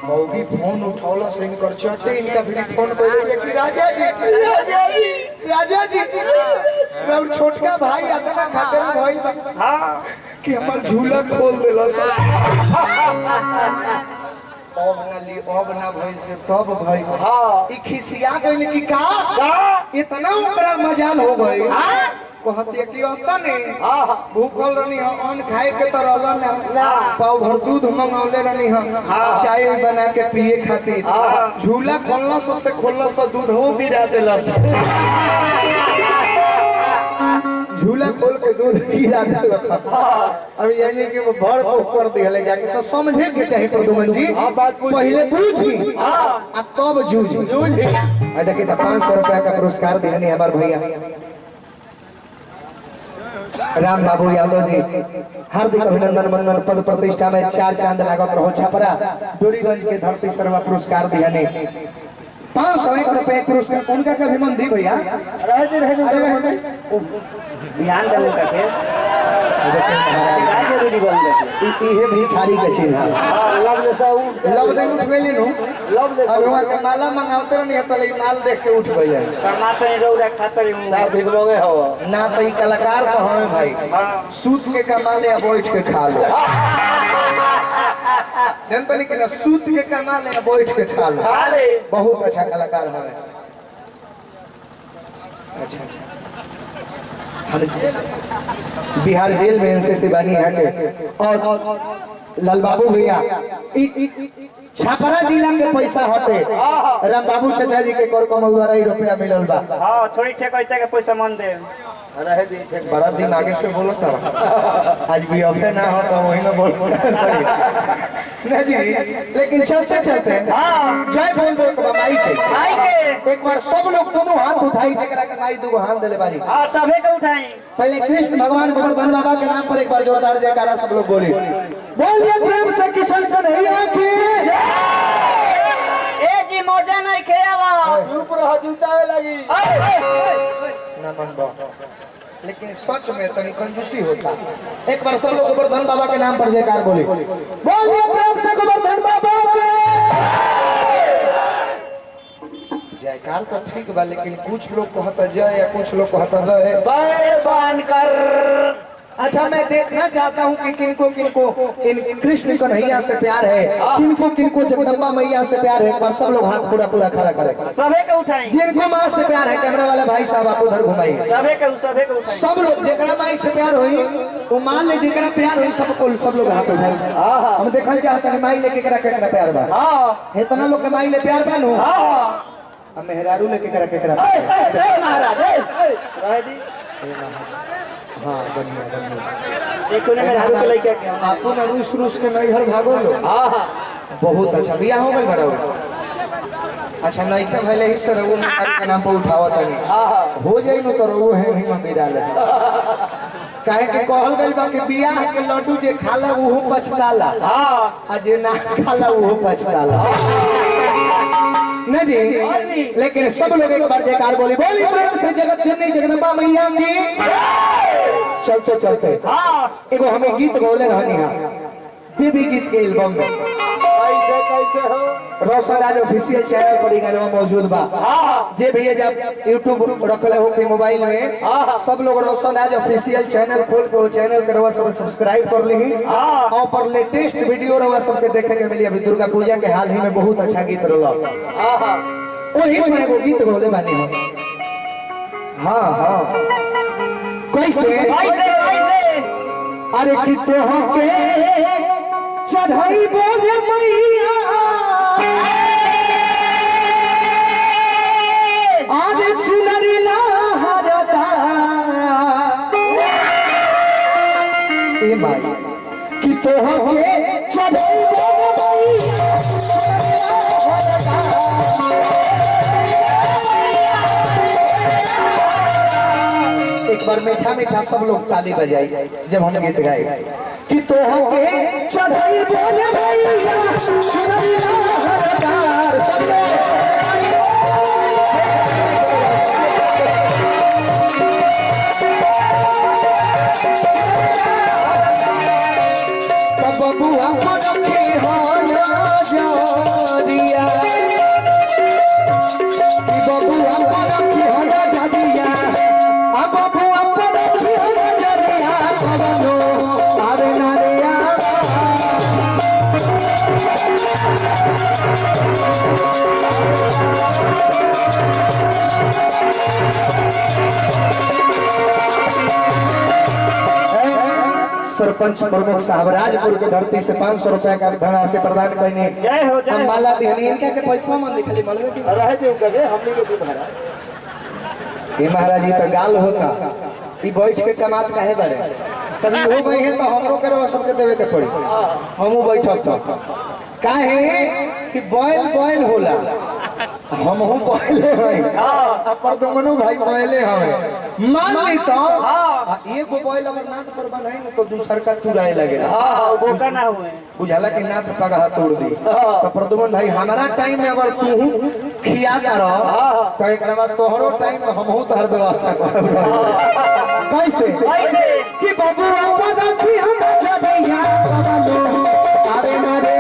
मौगी फोन उठौला से इनकर चटे इनका भी फोन कर कि राजा जी और छोटका भाई इतना खचर भइल बा कि हमर झूला खोल देला अब ना भइल से तब भाई ई खिसिया गइल कि का इतना ऊपर मजाल हो गई कहती कि होता नहीं भूखल रहनी अन्न खाए के तो रहल ना पाव भर दूध मंगौले रहनी चाय बना के पिए खातिर झूला खोलना से खोलना से दूध हो गिरा देला झूला खोल के दूध गिरा देला अब यानी कि भर ऊपर दिले जाके तो समझे के चाहिए प्रदुमन जी पहले पूछी आ तब जूझी आ देखिए 500 रुपया का पुरस्कार देने हमारे भैया राम बाबू यादव जी हार्दिक अभिनंदन वंदन पद प्रतिष्ठा में 4 चांद लागत रहो छपरा डोरीगंज के धरती शर्मा पुरस्कार दिहने 501 रुपए पुरस्कार उनका कभी मन दी भैया रहे ध्यान डाले के जरूरी बोल दे ये भी खाली के चिन्ह लव दे उठ गइले नु अब हुआ के माला मंगावते नहीं त ले माल देख के उठ गइले टमाटर रौदा खातर ना भिगलोगे हो ना त ई कलाकार तो हमें भाई सूत के कमाले अब बैठ के खा लो जनतनी के ना सूत के कमाले अब बैठ के खा लो बहुत अच्छा कलाकार है अच्छा बिहार जेल में एनसीसी बनी है और लाल बाबू भैया छपरा जिला के पैसा हटे राम बाबू चाचा जी के कर कमौआ रुपया मिलल बा हां थोड़ी ठेका के पैसा मन दे रहे दी बड़ा दिन आगे से बोलो था आज भी अफे ना हो तो वही ना बोल सही ना जी लेकिन चलते चलते जय बोल दो माई के एक बार सब लोग दोनों हाथ उठाई जकरा के माई दो हाथ देले बारी हां सभे के उठाई पहले कृष्ण भगवान गोवर्धन बाबा के नाम पर एक बार जोरदार जयकारा सब लोग बोले बोलिए प्रेम से किशन कन्हैया की ए जी मौजा नहीं खेयावा चुप रह जूतावे लगी ना मन बा लेकिन सच में तनी कंजूसी होता एक बार सब लोग गोवर्धन बाबा के नाम पर जयकार बोले बोलिए प्रेम से गोवर्धन बाबा के जयकार तो ठीक बा लेकिन कुछ लोग कहता जय या कुछ लोग कहता है बान कर अच्छा मैं देखना चाहता हूँ कि किनको किनको इन कृष्ण कन्हैया से प्यार है किनको किनको जगदम्बा मैया से प्यार है एक बार सब लोग हाथ पूरा पूरा खड़ा करें सभी को उठाएं जिनको माँ से प्यार है कैमरा वाला भाई साहब आप उधर घुमाइए सभी को उठाएं सब लोग जगरा माई से प्यार हुई वो मान ले जगरा प्यार हुई सब लोग हाथ उठाएं हम देखना चाहते हैं माई लेके करा केकरा प्यार बा इतना लोग के माई ले प्यार बा नु हम मेहरारू लेके करा केकरा महाराज रह दी हाँ बढ़िया देखो ने मेरे हाथ को लेके क्या आपको ना रूस के नहीं घर भागो लो बहुत अच्छा बियाह हो गई बड़ा अच्छा नहीं के भले ही सर वो के नाम पर उठावा तनी हो जाई न तो वो है ही मंगी डाले काहे के कहल गइल बा कि बियाह के लड्डू जे खाला वो पछताला आ जे ना खाला वो पछताला न जी लेकिन सब लोग एक बार जयकार बोली बोली प्रेम से जगत जननी जगदम्बा मैया की चलते चलते एगो हमें गीत गौले रहनी है देवी गीत के एल्बम में कैसे हो रोशन राज ऑफिशियल चैनल पर गाना मौजूद बा जे भैया जब YouTube रखले हो के मोबाइल में सब लोग रोशन राज ऑफिशियल चैनल खोल के वो चैनल के रवा सब सब्सक्राइब कर ली और पर लेटेस्ट वीडियो रवा सब के देखे के मिली अभी दुर्गा पूजा के हाल ही में बहुत अच्छा गीत रहला वही पर एगो गीत गौले बानी हम हां हां कैसे अरे कि तो के चढ़ाई बोले मैया आज चुनरी लहरता ए माई कि तो के चढ़ाई बोले एक बार मीठा मीठा सब लोग ताली बजाई जब हम गीत गाए कि तो के चढ़ाई बोले भैया चुनरी लहरदार सब तब बबुआ मन के हो ना जाओ सरपंच प्रमुख साहब राजपुर के धरती से 500 रुपया का धनराशि प्रदान करने जय हो जय हो। माला दिहनी इनका के पैसा मन दिखली मलवे दी रह दे उनका के हमनी के दी महाराज। ये महाराज जी तो गाल होता ई बैठ के कमात काहे बड़े कभी हो गई है तो हमरो के रवा सबके देवे के पड़ी हमहू बैठल तो काहे कि बैल होला हमहू बैले हई अपन दोनों भाई बैले हवे मान ली तो एगो बैल अगर नाथ पर बनाई तो दूसर का तुराए लगेला हां बोका ना हुए बुझाला कि नाथ पगहा तोड़ दी तो प्रदुमन भाई हमारा टाइम में अगर तू खियाता रह तो एक बाद तोहरो टाइम में हमहू तोहर व्यवस्था करब कैसे कि बाबू अपन रखी हम जबैया बाबू अरे मारे